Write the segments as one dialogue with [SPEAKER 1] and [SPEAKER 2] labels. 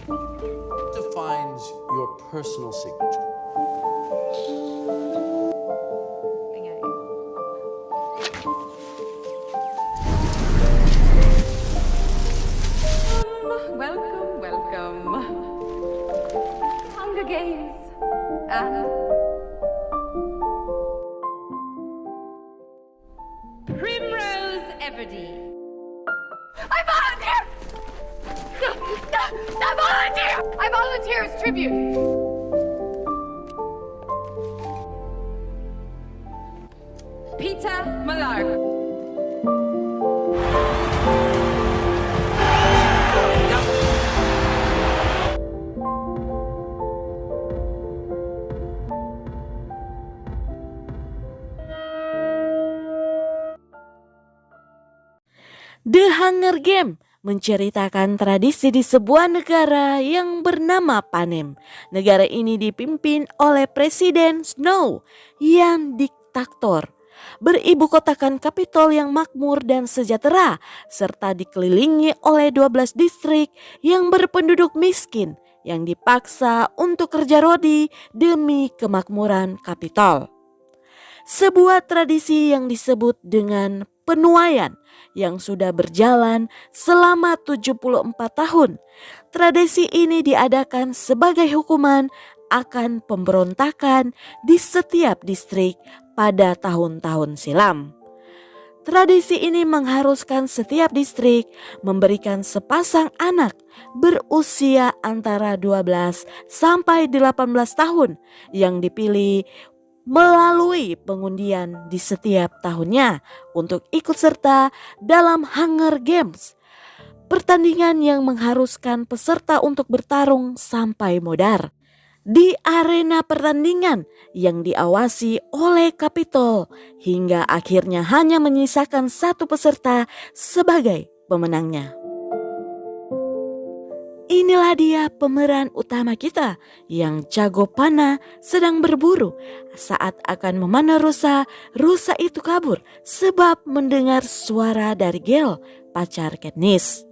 [SPEAKER 1] defines your personal signature?
[SPEAKER 2] Welcome. Hunger Games. And Primrose Everdeen. I volunteer! I volunteer! I volunteer as tribute. Peter Malark.
[SPEAKER 3] The Hunger Games menceritakan tradisi di sebuah negara yang bernama Panem. Negara ini dipimpin oleh Presiden Snow yang diktator. Beribu kotakan Kapitol yang makmur dan sejahtera, serta dikelilingi oleh 12 distrik yang berpenduduk miskin yang dipaksa untuk kerja rodi demi kemakmuran Kapitol. Sebuah tradisi yang disebut dengan penuaian yang sudah berjalan selama 74 tahun. Tradisi ini diadakan sebagai hukuman akan pemberontakan di setiap distrik pada tahun-tahun silam. Tradisi ini mengharuskan setiap distrik memberikan sepasang anak berusia antara 12 sampai 18 tahun yang dipilih melalui pengundian di setiap tahunnya untuk ikut serta dalam Hunger Games. Pertandingan yang mengharuskan peserta untuk bertarung sampai modar di arena pertandingan yang diawasi oleh Kapitol hingga akhirnya hanya menyisakan satu peserta sebagai pemenangnya. Inilah dia pemeran utama kita yang jago panah sedang berburu. Saat akan memanah rusa, rusa itu kabur sebab mendengar suara dari Gale, pacar Katniss.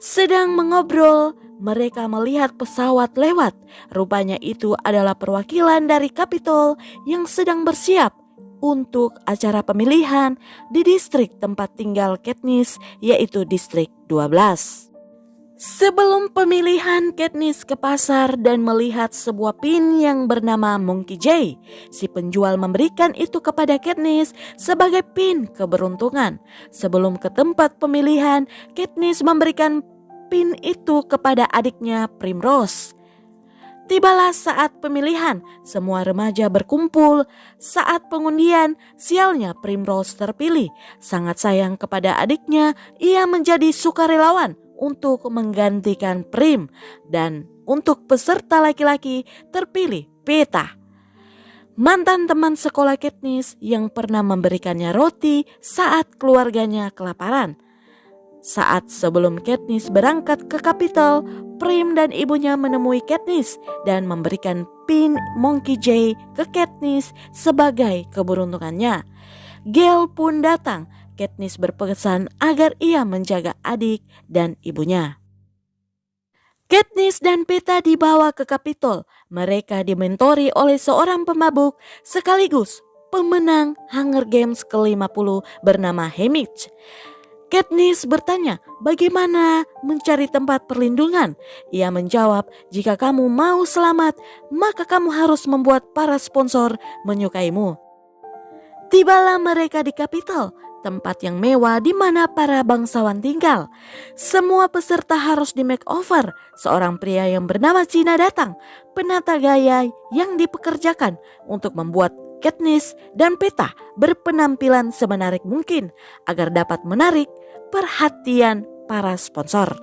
[SPEAKER 3] Sedang mengobrol, mereka melihat pesawat lewat. Rupanya itu adalah perwakilan dari Kapitol yang sedang bersiap untuk acara pemilihan di distrik tempat tinggal Katniss, yaitu distrik 12. Sebelum pemilihan, Katniss ke pasar dan melihat sebuah pin yang bernama Monkey J. Si penjual memberikan itu kepada Katniss sebagai pin keberuntungan. Sebelum ke tempat pemilihan, Katniss memberikan pin itu kepada adiknya Primrose. Tibalah saat pemilihan, semua remaja berkumpul. Saat pengundian, sialnya Primrose terpilih. Sangat sayang kepada adiknya, ia menjadi sukarelawan untuk menggantikan Prim, dan untuk peserta laki-laki terpilih Peeta, mantan teman sekolah Katniss yang pernah memberikannya roti saat keluarganya kelaparan. Saat sebelum Katniss berangkat ke Kapitol, Prim dan ibunya menemui Katniss dan memberikan pin Monkey J ke Katniss sebagai keberuntungannya. Gale pun datang. Katniss berpesan agar ia menjaga adik dan ibunya. Katniss dan Peeta dibawa ke Kapitol. Mereka dimentori oleh seorang pemabuk sekaligus pemenang Hunger Games ke-50 bernama Haymitch. Katniss bertanya bagaimana mencari tempat perlindungan. Ia menjawab, jika kamu mau selamat, maka kamu harus membuat para sponsor menyukaimu. Tibalah mereka di Kapitol, tempat yang mewah di mana para bangsawan tinggal. Semua peserta harus di makeover. Seorang pria yang bernama Cina datang, penata gaya yang dipekerjakan untuk membuat Katniss dan Peeta berpenampilan semenarik mungkin agar dapat menarik perhatian para sponsor.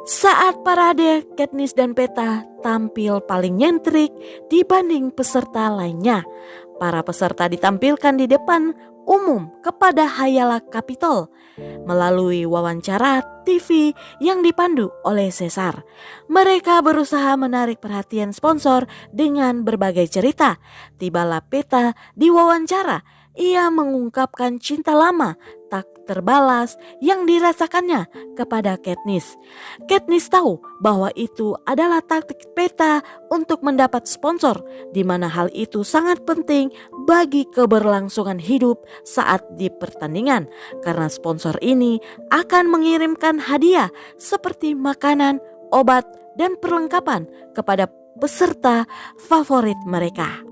[SPEAKER 3] Saat parade, Katniss dan Peeta tampil paling nyentrik dibanding peserta lainnya. Para peserta ditampilkan di depan umum kepada hayalah Kapitol melalui wawancara TV yang dipandu oleh Caesar. Mereka berusaha menarik perhatian sponsor dengan berbagai cerita. Tibalah Peeta diwawancara. Ia mengungkapkan cinta lama tak tak terbalas yang dirasakannya kepada Katniss. Katniss tahu bahwa itu adalah taktik Peeta untuk mendapat sponsor, di mana hal itu sangat penting bagi keberlangsungan hidup saat di pertandingan, karena sponsor ini akan mengirimkan hadiah seperti makanan, obat, dan perlengkapan kepada peserta favorit mereka.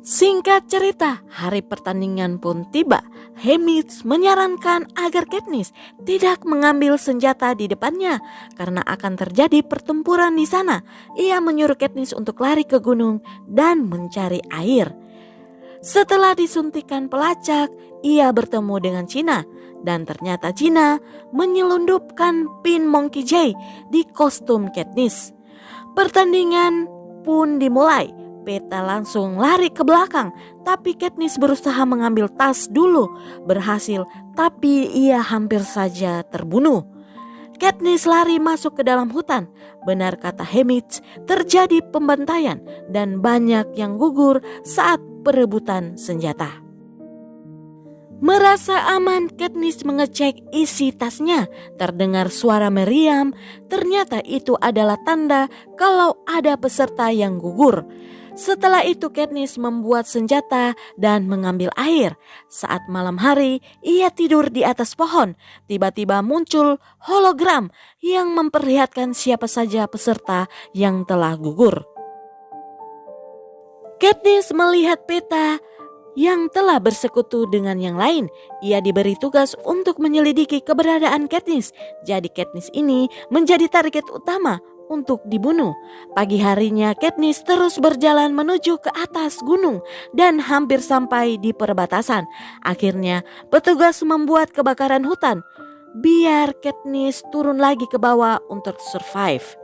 [SPEAKER 3] Singkat cerita, hari pertandingan pun tiba. Haymitch menyarankan agar Katniss tidak mengambil senjata di depannya karena akan terjadi pertempuran di sana. Ia menyuruh Katniss untuk lari ke gunung dan mencari air. Setelah disuntikan pelacak, ia bertemu dengan China dan ternyata China menyelundupkan pin Monkey J di kostum Katniss. Pertandingan pun dimulai. Peeta langsung lari ke belakang, tapi Katniss berusaha mengambil tas dulu. Berhasil, tapi ia hampir saja terbunuh. Katniss lari masuk ke dalam hutan. Benar kata Haymitch, terjadi pembantaian dan banyak yang gugur saat perebutan senjata. Merasa aman, Katniss mengecek isi tasnya. Terdengar suara meriam. Ternyata itu adalah tanda kalau ada peserta yang gugur. Setelah itu Katniss membuat senjata dan mengambil air. Saat malam hari, ia tidur di atas pohon. Tiba-tiba muncul hologram yang memperlihatkan siapa saja peserta yang telah gugur. Katniss melihat Peeta yang telah bersekutu dengan yang lain. Ia diberi tugas untuk menyelidiki keberadaan Katniss. Jadi Katniss ini menjadi target utama untuk dibunuh. Pagi harinya Katniss terus berjalan menuju ke atas gunung dan hampir sampai di perbatasan. Akhirnya petugas membuat kebakaran hutan biar Katniss turun lagi ke bawah untuk survive.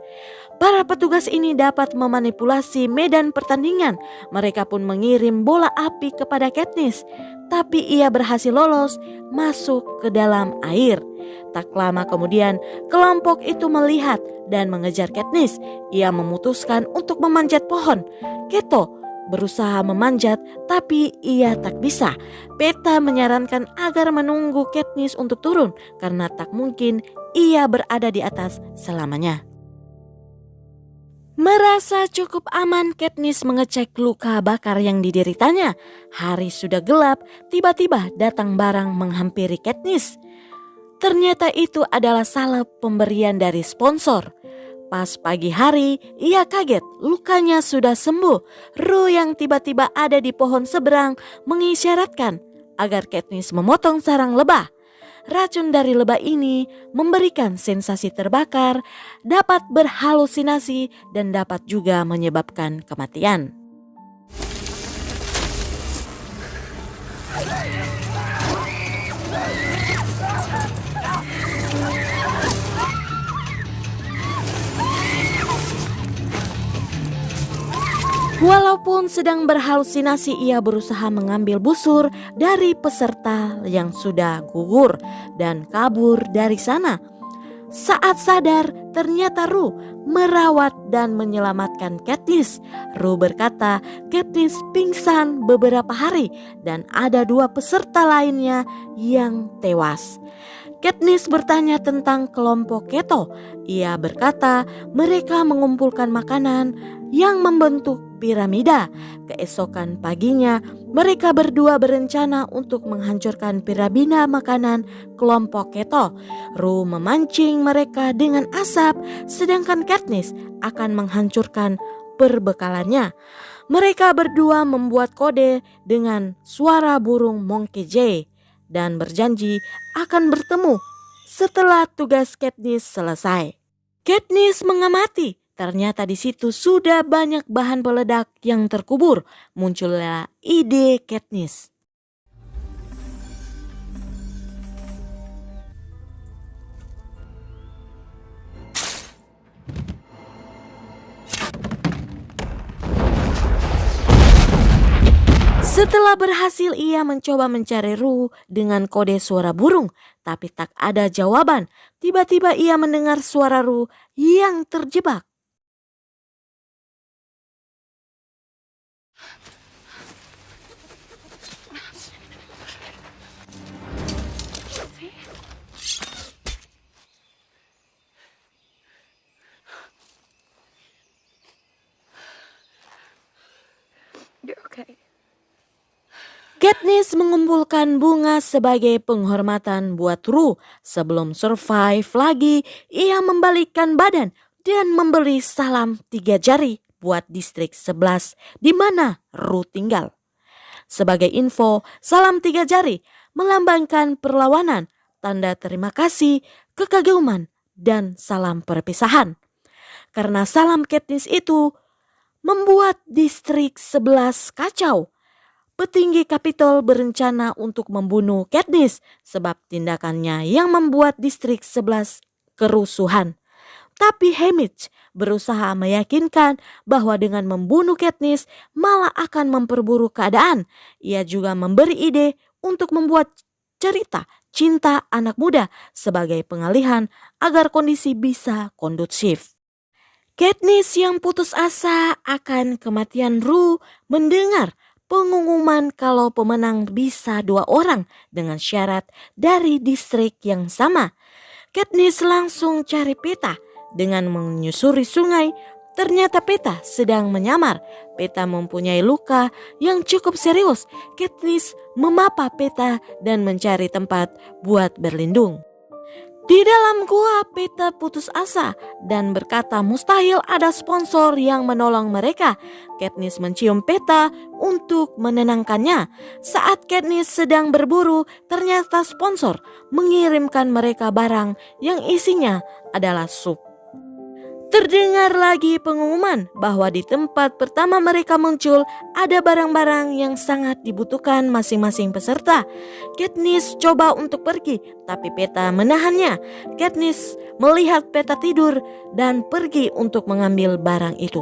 [SPEAKER 3] Para petugas ini dapat memanipulasi medan pertandingan. Mereka pun mengirim bola api kepada Katniss, tapi ia berhasil lolos masuk ke dalam air. Tak lama kemudian, kelompok itu melihat dan mengejar Katniss. Ia memutuskan untuk memanjat pohon. Keto berusaha memanjat, tapi ia tak bisa. Peeta menyarankan agar menunggu Katniss untuk turun, karena tak mungkin ia berada di atas selamanya. Merasa cukup aman, Katniss mengecek luka bakar yang dideritanya. Hari sudah gelap, tiba-tiba datang barang menghampiri Katniss. Ternyata itu adalah salep pemberian dari sponsor. Pas pagi hari, ia kaget lukanya sudah sembuh. Rue yang tiba-tiba ada di pohon seberang mengisyaratkan agar Katniss memotong sarang lebah. Racun dari lebah ini memberikan sensasi terbakar, dapat berhalusinasi, dan dapat juga menyebabkan kematian. Walaupun sedang berhalusinasi, ia berusaha mengambil busur dari peserta yang sudah gugur dan kabur dari sana. Saat sadar, ternyata Rue merawat dan menyelamatkan Katniss. Rue berkata Katniss pingsan beberapa hari dan ada 2 peserta lainnya yang tewas. Katniss bertanya tentang kelompok Keto. Ia berkata mereka mengumpulkan makanan yang membentuk piramida. Keesokan paginya, mereka berdua berencana untuk menghancurkan piramida makanan kelompok Keto. Rue memancing mereka dengan asap, sedangkan Katniss akan menghancurkan perbekalannya. Mereka berdua membuat kode dengan suara burung Monkey J dan berjanji akan bertemu setelah tugas Katniss selesai. Katniss mengamati. Ternyata di situ sudah banyak bahan peledak yang terkubur. Muncullah ide Katniss. Setelah berhasil, ia mencoba mencari Rue dengan kode suara burung, tapi tak ada jawaban. Tiba-tiba ia mendengar suara Rue yang terjebak. Katniss mengumpulkan bunga sebagai penghormatan buat Rue. Sebelum survive lagi, ia membalikkan badan dan memberi salam 3 jari buat distrik 11 di mana Rue tinggal. Sebagai info, salam 3 jari melambangkan perlawanan, tanda terima kasih, kekaguman, dan salam perpisahan. Karena salam Katniss itu membuat distrik 11 kacau. Petinggi Kapitol berencana untuk membunuh Katniss sebab tindakannya yang membuat distrik 11 kerusuhan. Tapi Haymitch berusaha meyakinkan bahwa dengan membunuh Katniss malah akan memperburuk keadaan. Ia juga memberi ide untuk membuat cerita cinta anak muda sebagai pengalihan agar kondisi bisa kondusif. Katniss yang putus asa akan kematian Rue mendengar pengumuman kalau pemenang bisa 2 orang dengan syarat dari distrik yang sama. Katniss langsung cari peta dengan menyusuri sungai. Ternyata peta sedang menyamar. Peta mempunyai luka yang cukup serius. Katniss memapa peta dan mencari tempat buat berlindung. Di dalam gua, Peta putus asa dan berkata mustahil ada sponsor yang menolong mereka. Katniss mencium Peta untuk menenangkannya. Saat Katniss sedang berburu, ternyata sponsor mengirimkan mereka barang yang isinya adalah sup. Terdengar lagi pengumuman bahwa di tempat pertama mereka muncul ada barang-barang yang sangat dibutuhkan masing-masing peserta. Katniss coba untuk pergi, tapi Peta menahannya. Katniss melihat Peta tidur dan pergi untuk mengambil barang itu.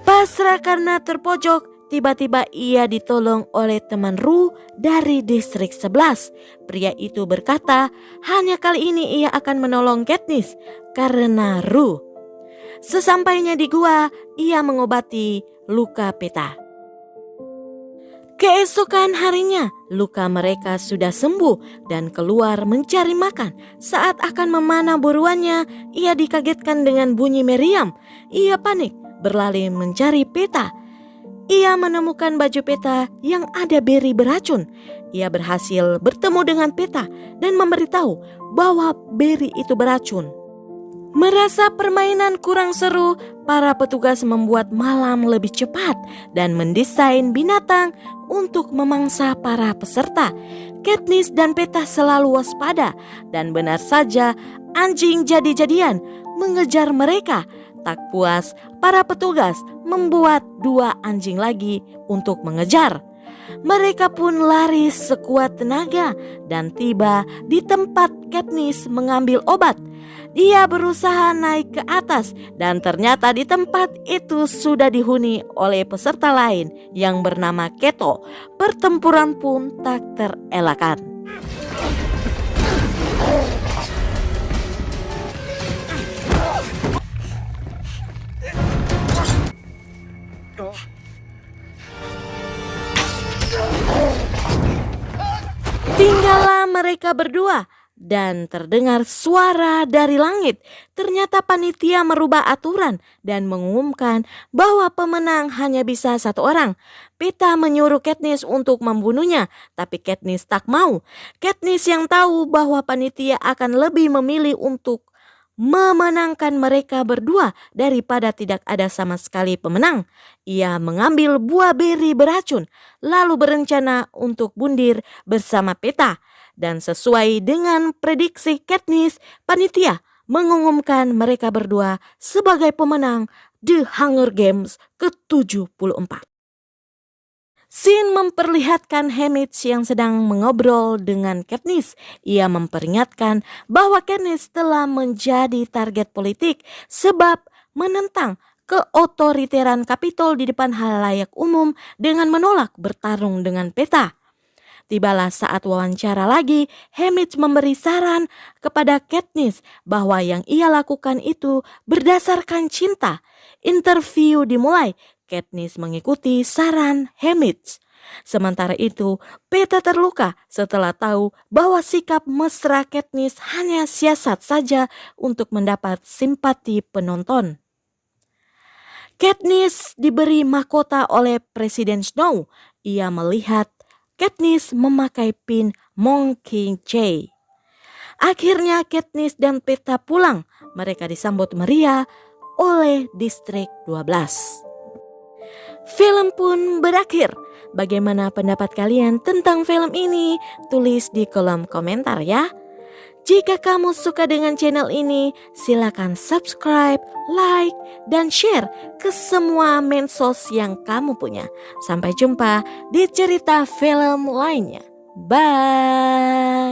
[SPEAKER 3] Pasrah karena terpojok, tiba-tiba ia ditolong oleh teman Rue dari distrik 11. Pria itu berkata, hanya kali ini ia akan menolong Katniss karena Rue. Sesampainya di gua, ia mengobati luka Peta. Keesokan harinya, luka mereka sudah sembuh dan keluar mencari makan. Saat akan memanah buruannya, ia dikagetkan dengan bunyi meriam. Ia panik, berlari mencari Peta. Ia menemukan baju Peta yang ada beri beracun. Ia berhasil bertemu dengan Peta dan memberitahu bahwa beri itu beracun. Merasa permainan kurang seru, para petugas membuat malam lebih cepat dan mendesain binatang untuk memangsa para peserta. Katniss dan Peta selalu waspada dan benar saja anjing jadi-jadian mengejar mereka. Tak puas, para petugas membuat 2 anjing lagi untuk mengejar. Mereka pun lari sekuat tenaga dan tiba di tempat Katniss mengambil obat. Dia berusaha naik ke atas dan ternyata di tempat itu sudah dihuni oleh peserta lain yang bernama Keto. Pertempuran pun tak terelakkan. Tinggallah mereka berdua dan terdengar suara dari langit. Ternyata panitia merubah aturan dan mengumumkan bahwa pemenang hanya bisa 1 orang. Peta menyuruh Katniss untuk membunuhnya, tapi Katniss tak mau. Katniss yang tahu bahwa panitia akan lebih memilih untuk memenangkan mereka berdua daripada tidak ada sama sekali pemenang. Ia mengambil buah beri beracun, lalu berencana untuk bundir bersama Peta. Dan sesuai dengan prediksi Katniss, panitia mengumumkan mereka berdua sebagai pemenang The Hunger Games ke-74. Scene memperlihatkan Haymitch yang sedang mengobrol dengan Katniss. Ia memperingatkan bahwa Katniss telah menjadi target politik sebab menentang keotoriteran Kapitol di depan halayak umum dengan menolak bertarung dengan Peta. Tibalah saat wawancara lagi, Haymitch memberi saran kepada Katniss bahwa yang ia lakukan itu berdasarkan cinta. Interview dimulai, Katniss mengikuti saran Haymitch. Sementara itu, Peeta terluka setelah tahu bahwa sikap mesra Katniss hanya siasat saja untuk mendapat simpati penonton. Katniss diberi mahkota oleh Presiden Snow. Ia melihat Katniss memakai pin Mockingjay. Akhirnya Katniss dan Peeta pulang. Mereka disambut meriah oleh Distrik 12. Film pun berakhir. Bagaimana pendapat kalian tentang film ini? Tulis di kolom komentar ya. Jika kamu suka dengan channel ini, silakan subscribe, like, dan share ke semua medsos yang kamu punya. Sampai jumpa di cerita film lainnya. Bye.